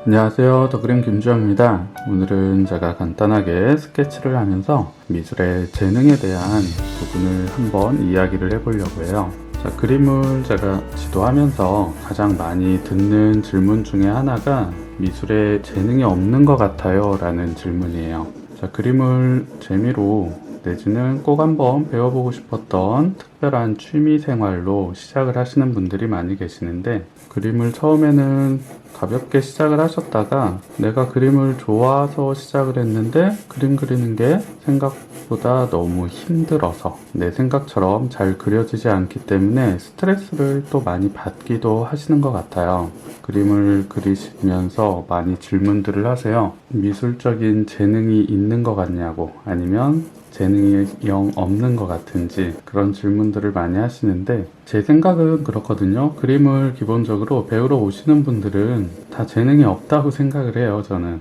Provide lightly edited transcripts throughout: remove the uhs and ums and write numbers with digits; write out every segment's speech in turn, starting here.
안녕하세요. 더그림 김주영입니다. 오늘은 제가 간단하게 스케치를 하면서 미술의 재능에 대한 부분을 한번 이야기를 해보려고 해요. 자, 그림을 제가 지도하면서 가장 많이 듣는 질문 중에 하나가 미술에 재능이 없는 것 같아요 라는 질문이에요. 자, 그림을 재미로 내지는 꼭 한번 배워보고 싶었던 특별한 취미 생활로 시작을 하시는 분들이 많이 계시는데, 그림을 처음에는 가볍게 시작을 하셨다가 내가 그림을 좋아서 시작을 했는데 그림 그리는 게 생각보다 너무 힘들어서 내 생각처럼 잘 그려지지 않기 때문에 스트레스를 또 많이 받기도 하시는 것 같아요. 그림을 그리시면서 많이 질문들을 하세요. 미술적인 재능이 있는 것 같냐고, 아니면 재능이 영 없는 것 같은지, 그런 질문들을 많이 하시는데 제 생각은 그렇거든요. 그림을 기본적으로 배우러 오시는 분들은 다 재능이 없다고 생각을 해요. 저는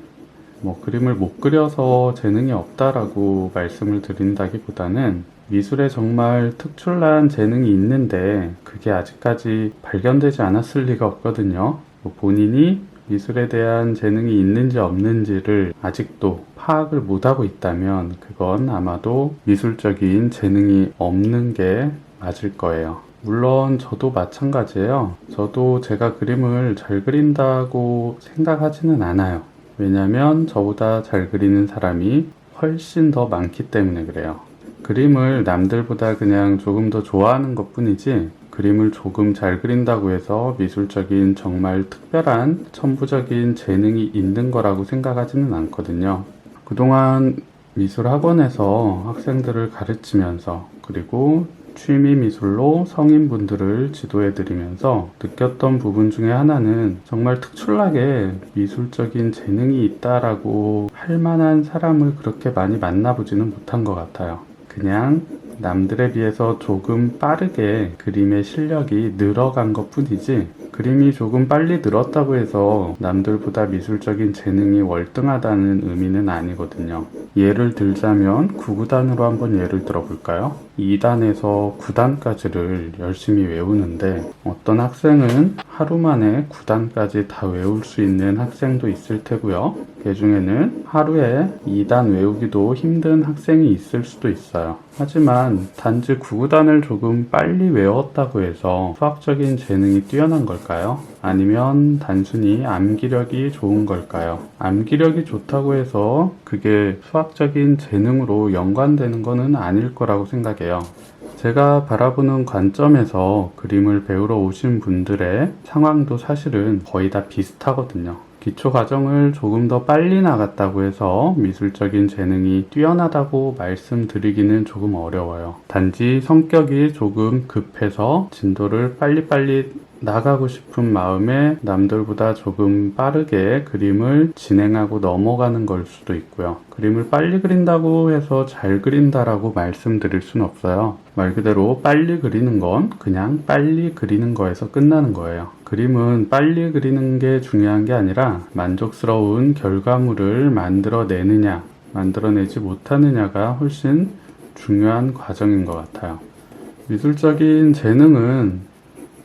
그림을 못 그려서 재능이 없다라고 말씀을 드린다기보다는 미술에 정말 특출난 재능이 있는데 그게 아직까지 발견되지 않았을 리가 없거든요. 본인이 미술에 대한 재능이 있는지 없는지를 아직도 파악을 못하고 있다면 그건 아마도 미술적인 재능이 없는 게 맞을 거예요. 물론 저도 마찬가지예요. 저도 제가 그림을 잘 그린다고 생각하지는 않아요. 왜냐면 저보다 잘 그리는 사람이 훨씬 더 많기 때문에 그래요. 그림을 남들보다 그냥 조금 더 좋아하는 것 뿐이지, 그림을 조금 잘 그린다고 해서 미술적인 정말 특별한 천부적인 재능이 있는 거라고 생각하지는 않거든요. 그동안 미술학원에서 학생들을 가르치면서, 그리고 취미 미술로 성인분들을 지도해드리면서 느꼈던 부분 중에 하나는, 정말 특출나게 미술적인 재능이 있다라고 할 만한 사람을 그렇게 많이 만나보지는 못한 것 같아요. 그냥 남들에 비해서 조금 빠르게 그림의 실력이 늘어간 것 뿐이지, 그림이 조금 빨리 늘었다고 해서 남들보다 미술적인 재능이 월등하다는 의미는 아니거든요. 예를 들자면 구구단으로 한번 예를 들어볼까요? 2단에서 9단까지를 열심히 외우는데 어떤 학생은 하루 만에 9단까지 다 외울 수 있는 학생도 있을 테고요. 그 중에는 하루에 2단 외우기도 힘든 학생이 있을 수도 있어요. 하지만 단지 9구단을 조금 빨리 외웠다고 해서 수학적인 재능이 뛰어난 걸까요? 아니면 단순히 암기력이 좋은 걸까요? 암기력이 좋다고 해서 그게 수학적인 재능으로 연관되는 것은 아닐 거라고 생각해요. 제가 바라보는 관점에서 그림을 배우러 오신 분들의 상황도 사실은 거의 다 비슷하거든요. 기초 과정을 조금 더 빨리 나갔다고 해서 미술적인 재능이 뛰어나다고 말씀드리기는 조금 어려워요. 단지 성격이 조금 급해서 진도를 빨리빨리 나가고 싶은 마음에 남들보다 조금 빠르게 그림을 진행하고 넘어가는 걸 수도 있고요. 그림을 빨리 그린다고 해서 잘 그린다라고 말씀드릴 수는 없어요. 말 그대로 빨리 그리는 건 그냥 빨리 그리는 거에서 끝나는 거예요. 그림은 빨리 그리는 게 중요한 게 아니라 만족스러운 결과물을 만들어내느냐, 만들어내지 못하느냐가 훨씬 중요한 과정인 것 같아요. 미술적인 재능은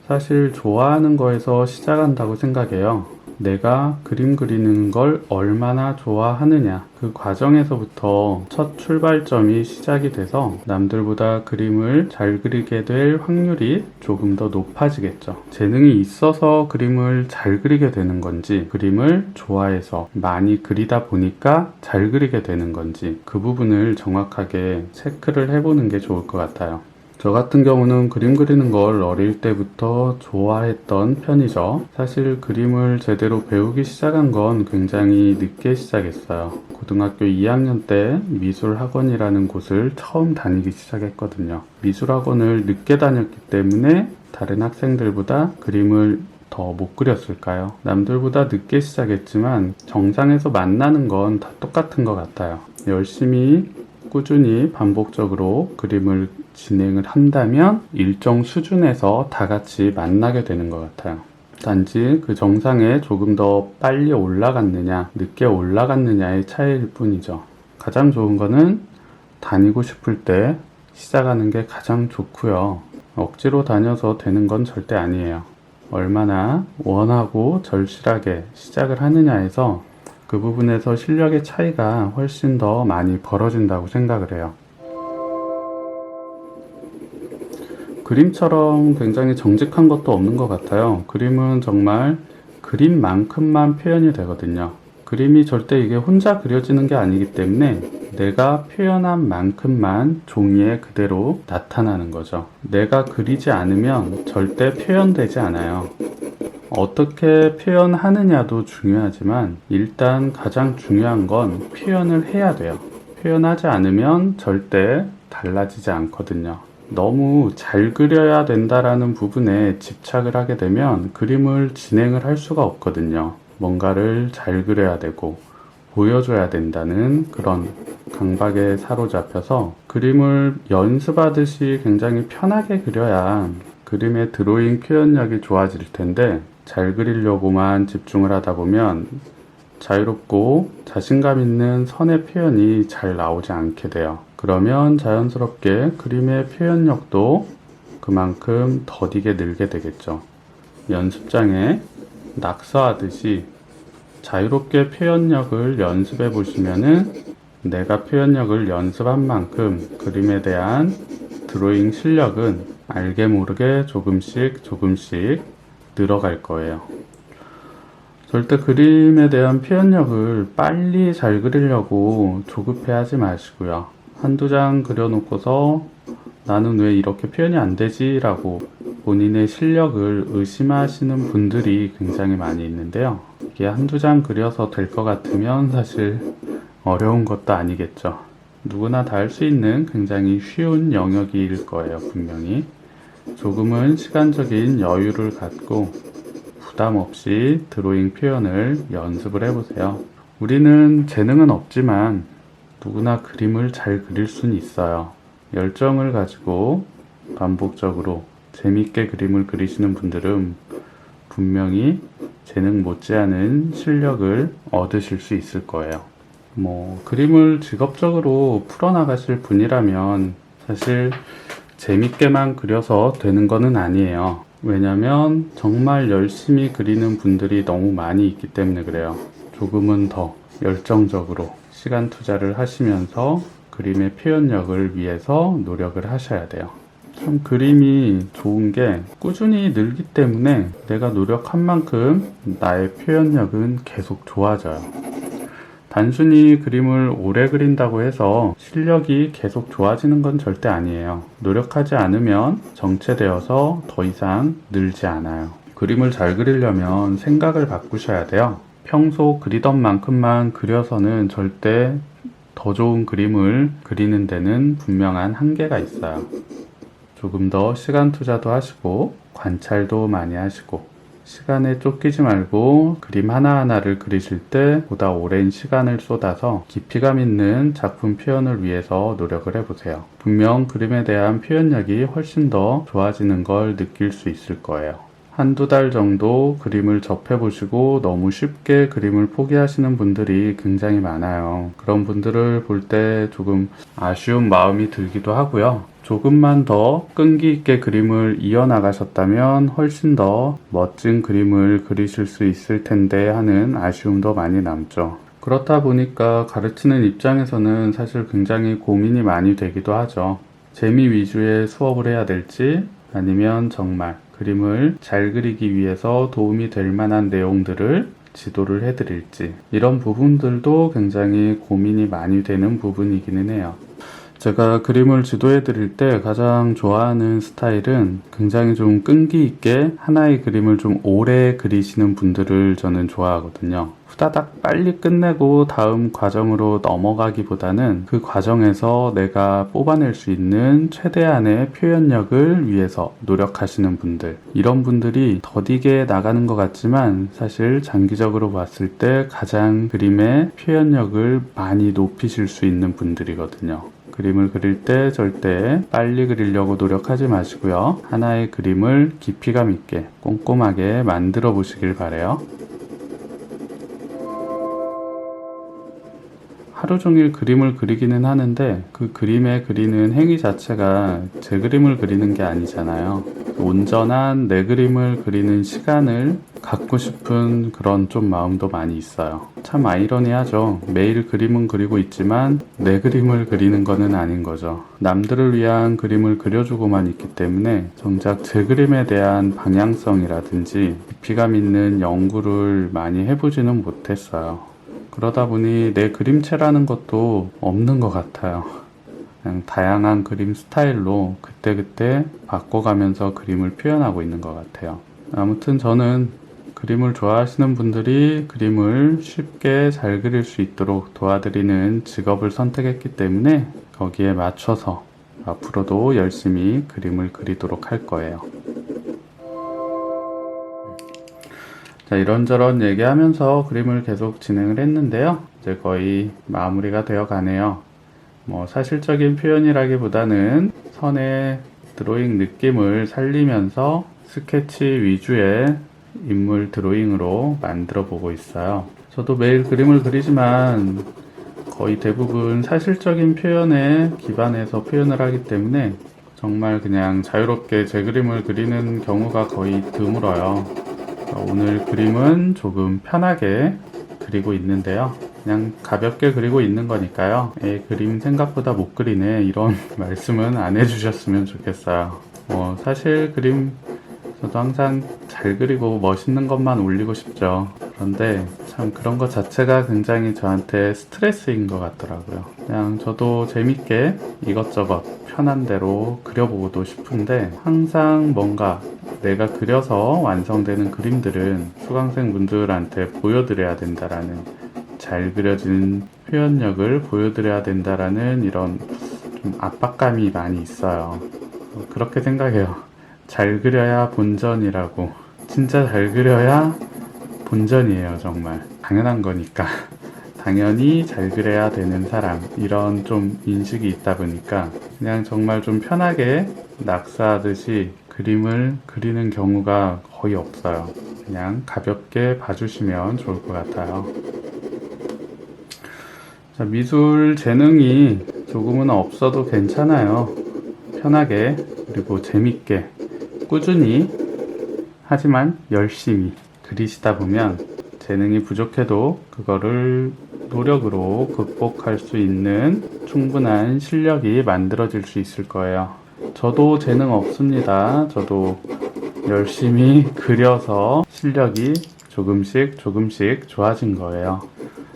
사실 좋아하는 거에서 시작한다고 생각해요. 내가 그림 그리는 걸 얼마나 좋아하느냐, 그 과정에서부터 첫 출발점이 시작이 돼서 남들보다 그림을 잘 그리게 될 확률이 조금 더 높아지겠죠. 재능이 있어서 그림을 잘 그리게 되는 건지, 그림을 좋아해서 많이 그리다 보니까 잘 그리게 되는 건지, 그 부분을 정확하게 체크를 해보는 게 좋을 것 같아요. 저 같은 경우는 그림 그리는 걸 어릴 때부터 좋아했던 편이죠. 사실 그림을 제대로 배우기 시작한 건 굉장히 늦게 시작했어요. 고등학교 2학년 때 미술학원이라는 곳을 처음 다니기 시작했거든요. 미술학원을 늦게 다녔기 때문에 다른 학생들보다 그림을 더 못 그렸을까요? 남들보다 늦게 시작했지만 정상에서 만나는 건 다 똑같은 것 같아요. 열심히 꾸준히 반복적으로 그림을 진행을 한다면 일정 수준에서 다 같이 만나게 되는 것 같아요. 단지 그 정상에 조금 더 빨리 올라갔느냐, 늦게 올라갔느냐의 차이일 뿐이죠. 가장 좋은 거는 다니고 싶을 때 시작하는 게 가장 좋고요. 억지로 다녀서 되는 건 절대 아니에요. 얼마나 원하고 절실하게 시작을 하느냐에서 그 부분에서 실력의 차이가 훨씬 더 많이 벌어진다고 생각을 해요. 그림처럼 굉장히 정직한 것도 없는 것 같아요. 그림은 정말 그림만큼만 표현이 되거든요. 그림이 절대 이게 혼자 그려지는 게 아니기 때문에 내가 표현한 만큼만 종이에 그대로 나타나는 거죠. 내가 그리지 않으면 절대 표현되지 않아요. 어떻게 표현하느냐도 중요하지만 일단 가장 중요한 건 표현을 해야 돼요. 표현하지 않으면 절대 달라지지 않거든요. 너무 잘 그려야 된다라는 부분에 집착을 하게 되면 그림을 진행을 할 수가 없거든요. 뭔가를 잘 그려야 되고 보여줘야 된다는 그런 강박에 사로잡혀서 그림을 연습하듯이 굉장히 편하게 그려야 그림의 드로잉 표현력이 좋아질 텐데 잘 그리려고만 집중을 하다 보면 자유롭고 자신감 있는 선의 표현이 잘 나오지 않게 돼요. 그러면 자연스럽게 그림의 표현력도 그만큼 더디게 늘게 되겠죠. 연습장에 낙서하듯이 자유롭게 표현력을 연습해 보시면은 내가 표현력을 연습한 만큼 그림에 대한 드로잉 실력은 알게 모르게 조금씩 늘어갈 거예요. 절대 그림에 대한 표현력을 빨리 잘 그리려고 조급해 하지 마시고요. 한두 장 그려놓고서 나는 왜 이렇게 표현이 안 되지? 라고 본인의 실력을 의심하시는 분들이 굉장히 많이 있는데요. 이게 한두 장 그려서 될 것 같으면 사실 어려운 것도 아니겠죠. 누구나 다 할 수 있는 굉장히 쉬운 영역일 거예요, 분명히. 조금은 시간적인 여유를 갖고 부담 없이 드로잉 표현을 연습을 해보세요. 우리는 재능은 없지만 누구나 그림을 잘 그릴 수는 있어요. 열정을 가지고 반복적으로 재밌게 그림을 그리시는 분들은 분명히 재능 못지않은 실력을 얻으실 수 있을 거예요. 그림을 직업적으로 풀어나가실 분이라면 사실 재밌게만 그려서 되는 거는 아니에요. 왜냐면 정말 열심히 그리는 분들이 너무 많이 있기 때문에 그래요. 조금은 더 열정적으로 시간 투자를 하시면서 그림의 표현력을 위해서 노력을 하셔야 돼요. 참 그림이 좋은 게 꾸준히 늘기 때문에 내가 노력한 만큼 나의 표현력은 계속 좋아져요. 단순히 그림을 오래 그린다고 해서 실력이 계속 좋아지는 건 절대 아니에요. 노력하지 않으면 정체되어서 더 이상 늘지 않아요. 그림을 잘 그리려면 생각을 바꾸셔야 돼요. 평소 그리던 만큼만 그려서는 절대 더 좋은 그림을 그리는 데는 분명한 한계가 있어요. 조금 더 시간 투자도 하시고 관찰도 많이 하시고 시간에 쫓기지 말고 그림 하나하나를 그리실 때 보다 오랜 시간을 쏟아서 깊이감 있는 작품 표현을 위해서 노력을 해보세요. 분명 그림에 대한 표현력이 훨씬 더 좋아지는 걸 느낄 수 있을 거예요. 한두 달 정도 그림을 접해보시고 너무 쉽게 그림을 포기하시는 분들이 굉장히 많아요. 그런 분들을 볼 때 조금 아쉬운 마음이 들기도 하고요. 조금만 더 끈기 있게 그림을 이어나가셨다면 훨씬 더 멋진 그림을 그리실 수 있을 텐데 하는 아쉬움도 많이 남죠. 그렇다 보니까 가르치는 입장에서는 사실 굉장히 고민이 많이 되기도 하죠. 재미 위주의 수업을 해야 될지 아니면 정말 그림을 잘 그리기 위해서 도움이 될 만한 내용들을 지도를 해드릴지 이런 부분들도 굉장히 고민이 많이 되는 부분이기는 해요. 제가 그림을 지도해 드릴 때 가장 좋아하는 스타일은 굉장히 좀 끈기 있게 하나의 그림을 좀 오래 그리시는 분들을 저는 좋아하거든요. 후다닥 빨리 끝내고 다음 과정으로 넘어가기보다는 그 과정에서 내가 뽑아낼 수 있는 최대한의 표현력을 위해서 노력하시는 분들, 이런 분들이 더디게 나가는 것 같지만 사실 장기적으로 봤을 때 가장 그림의 표현력을 많이 높이실 수 있는 분들이거든요. 그림을 그릴 때 절대 빨리 그리려고 노력하지 마시고요. 하나의 그림을 깊이감 있게 꼼꼼하게 만들어 보시길 바래요. 하루 종일 그림을 그리기는 하는데 그 그림에 그리는 행위 자체가 제 그림을 그리는 게 아니잖아요. 온전한 내 그림을 그리는 시간을 갖고 싶은 그런 좀 마음도 많이 있어요. 참 아이러니하죠. 매일 그림은 그리고 있지만 내 그림을 그리는 거는 아닌 거죠. 남들을 위한 그림을 그려주고만 있기 때문에 정작 제 그림에 대한 방향성이라든지 깊이감 있는 연구를 많이 해보지는 못했어요. 그러다 보니 내 그림체라는 것도 없는 것 같아요. 그냥 다양한 그림 스타일로 그때그때 바꿔가면서 그림을 표현하고 있는 것 같아요. 아무튼 저는 그림을 좋아하시는 분들이 그림을 쉽게 잘 그릴 수 있도록 도와드리는 직업을 선택했기 때문에 거기에 맞춰서 앞으로도 열심히 그림을 그리도록 할 거예요. 자, 이런저런 얘기하면서 그림을 계속 진행을 했는데요. 이제 거의 마무리가 되어 가네요. 사실적인 표현이라기보다는 선의 드로잉 느낌을 살리면서 스케치 위주의 인물 드로잉으로 만들어 보고 있어요. 저도 매일 그림을 그리지만 거의 대부분 사실적인 표현에 기반해서 표현을 하기 때문에 정말 그냥 자유롭게 제 그림을 그리는 경우가 거의 드물어요. 오늘 그림은 조금 편하게 그리고 있는데요. 그냥 가볍게 그리고 있는 거니까요. 그림 생각보다 못 그리네 이런 말씀은 안 해주셨으면 좋겠어요. 사실 그림 저도 항상 잘 그리고 멋있는 것만 올리고 싶죠. 그런데 참 그런 것 자체가 굉장히 저한테 스트레스인 것 같더라고요. 그냥 저도 재밌게 이것저것 편한 대로 그려보고도 싶은데 항상 뭔가 내가 그려서 완성되는 그림들은 수강생 분들한테 보여드려야 된다라는, 잘 그려진 표현력을 보여드려야 된다라는 이런 좀 압박감이 많이 있어요. 그렇게 생각해요. 잘 그려야 본전이라고. 진짜 잘 그려야 본전이에요. 정말 당연한 거니까. 당연히 잘 그려야 되는 사람, 이런 좀 인식이 있다 보니까 그냥 정말 좀 편하게 낙서하듯이 그림을 그리는 경우가 거의 없어요. 그냥 가볍게 봐주시면 좋을 것 같아요. 자, 미술 재능이 조금은 없어도 괜찮아요. 편하게, 그리고 재밌게, 꾸준히, 하지만 열심히 그리시다 보면 재능이 부족해도 그거를 노력으로 극복할 수 있는 충분한 실력이 만들어질 수 있을 거예요. 저도 재능 없습니다. 저도 열심히 그려서 실력이 조금씩 좋아진 거예요.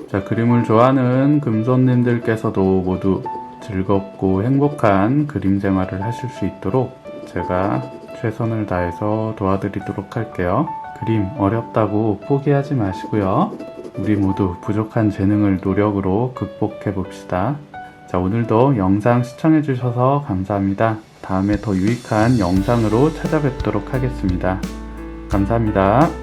자, 그림을 좋아하는 금손님들께서도 모두 즐겁고 행복한 그림 생활을 하실 수 있도록 제가 최선을 다해서 도와드리도록 할게요. 그림 어렵다고 포기하지 마시고요. 우리 모두 부족한 재능을 노력으로 극복해 봅시다. 자, 오늘도 영상 시청해 주셔서 감사합니다. 다음에 더 유익한 영상으로 찾아뵙도록 하겠습니다. 감사합니다.